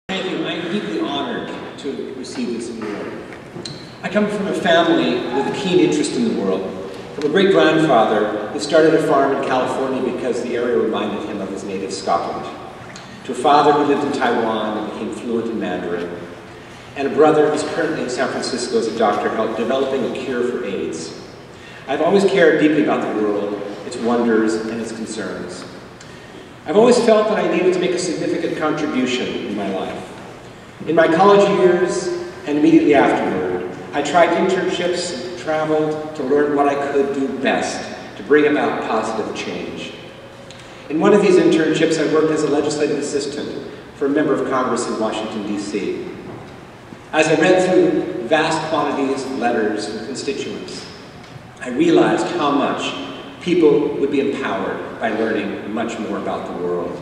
Thank you. I am deeply honored to receive this award. I come from a family with a keen interest in the world, from a great-grandfather who started a farm in California because the area reminded him of his native Scotland, to a father who lived in Taiwan and became fluent in Mandarin, and a brother who's currently in San Francisco as a doctor developing a cure for AIDS. I've always cared deeply about the world, its wonders, and its concerns. I've always felt that I needed to make a significant contribution in my life. In my college years and immediately afterward, I tried internships and traveled to learn what I could do best to bring about positive change. In one of these internships, I worked as a legislative assistant for a member of Congress in Washington, D.C. As I read through vast quantities of letters from constituents, I realized how much people would be empowered by learning much more about the world.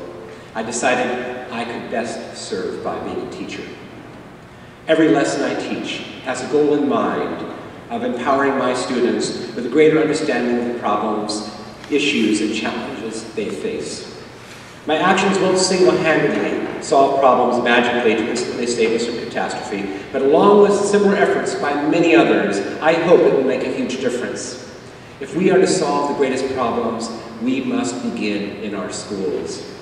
I decided I could best serve by being a teacher. Every lesson I teach has a goal in mind of empowering my students with a greater understanding of the problems, issues, and challenges they face. My actions won't single-handedly solve problems magically to instantly save us from catastrophe, but along with similar efforts by many others, I hope it will make a huge difference. If we are to solve the greatest problems, we must begin in our schools.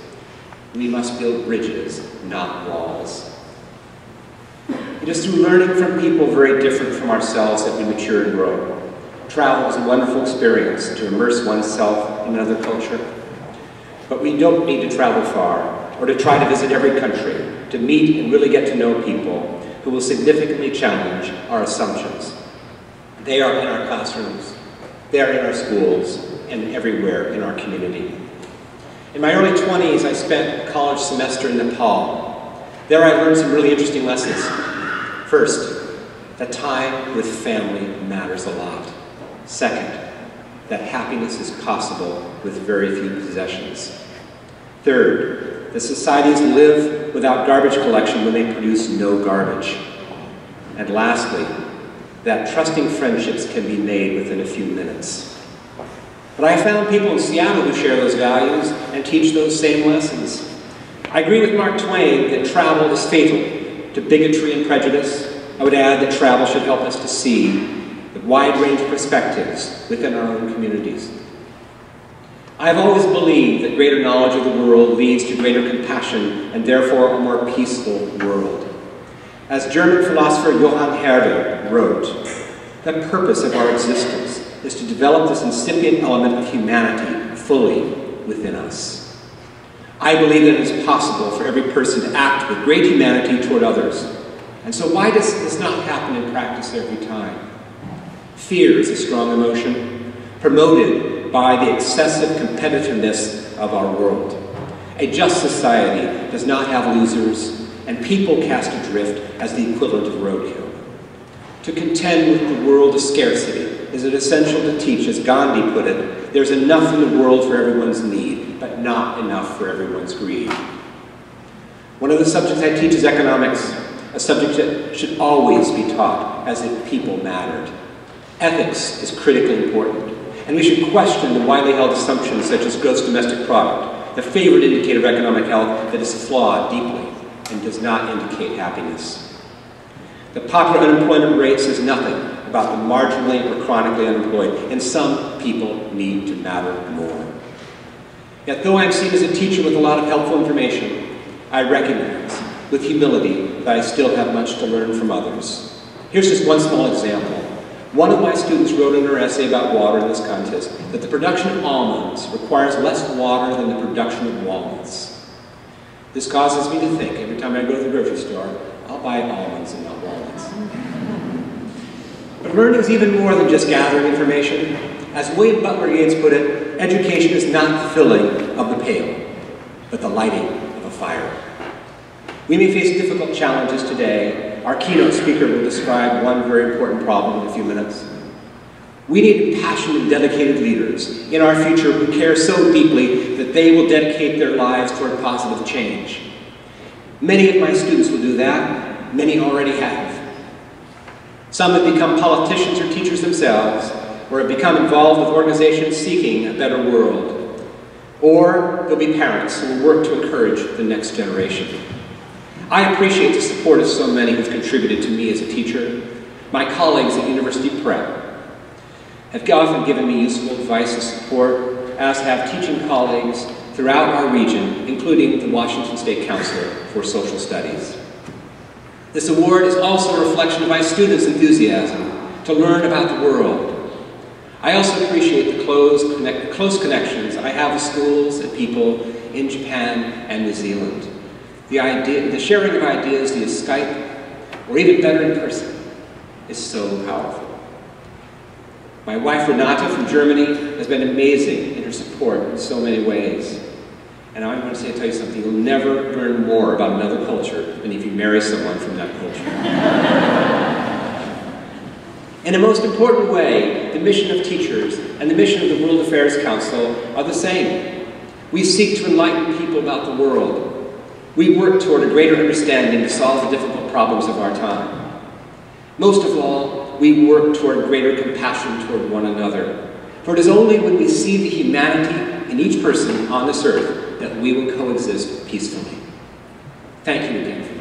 We must build bridges, not walls. It is through learning from people very different from ourselves that we mature and grow. Travel is a wonderful experience to immerse oneself in another culture. But we don't need to travel far or to try to visit every country to meet and really get to know people who will significantly challenge our assumptions. They are in our classrooms, they are in our schools, and everywhere in our community. In my early 20s, I spent a college semester in Nepal. There I learned some really interesting lessons. First, that time with family matters a lot. Second, that happiness is possible with very few possessions. Third, that societies live without garbage collection when they produce no garbage. And lastly, that trusting friendships can be made within a few minutes. But I found people in Seattle who share those values and teach those same lessons. I agree with Mark Twain that travel is fatal to bigotry and prejudice. I would add that travel should help us to see the wide range of perspectives within our own communities. I've always believed that greater knowledge of the world leads to greater compassion and therefore a more peaceful world. As German philosopher Johann Herder wrote, the purpose of our existence is to develop this incipient element of humanity fully within us. I believe that it is possible for every person to act with great humanity toward others. And so why does this not happen in practice every time? Fear is a strong emotion, promoted by the excessive competitiveness of our world. A just society does not have losers, and people cast adrift as the equivalent of roadkill. To contend with the world of scarcity is it essential to teach, as Gandhi put it, there's enough in the world for everyone's need, but not enough for everyone's greed. One of the subjects I teach is economics, a subject that should always be taught as if people mattered. Ethics is critically important, and we should question the widely held assumptions such as gross domestic product, the favorite indicator of economic health that is flawed deeply and does not indicate happiness. The popular unemployment rate says nothing about the marginally or chronically unemployed, and some people need to matter more. Yet though I'm seen as a teacher with a lot of helpful information, I recognize with humility that I still have much to learn from others. Here's just one small example. One of my students wrote in her essay about water in this contest that the production of almonds requires less water than the production of walnuts. This causes me to think every time I go to the grocery store, I'll buy almonds and not walnuts. But learning is even more than just gathering information. As William Butler Yeats put it, education is not the filling of the pail, but the lighting of a fire. We may face difficult challenges today. Our keynote speaker will describe one very important problem in a few minutes. We need passionate and dedicated leaders in our future who care so deeply that they will dedicate their lives toward positive change. Many of my students will do that. Many already have. Some have become politicians or teachers themselves, or have become involved with organizations seeking a better world. Or they'll be parents who will work to encourage the next generation. I appreciate the support of so many who've contributed to me as a teacher. My colleagues at University Prep have often given me useful advice and support, as have teaching colleagues throughout our region, including the Washington State Council for Social Studies. This award is also a reflection of my students' enthusiasm to learn about the world. I also appreciate the close connections I have with schools and people in Japan and New Zealand. The sharing of ideas via Skype, or even better in person, is so powerful. My wife Renata from Germany has been amazing in her support in so many ways. And I want to tell you something, you'll never learn more about another culture than if you marry someone from that culture. In a most important way, the mission of teachers and the mission of the World Affairs Council are the same. We seek to enlighten people about the world. We work toward a greater understanding to solve the difficult problems of our time. Most of all, we work toward greater compassion toward one another. For it is only when we see the humanity in each person on this earth that we will coexist peacefully. Thank you again.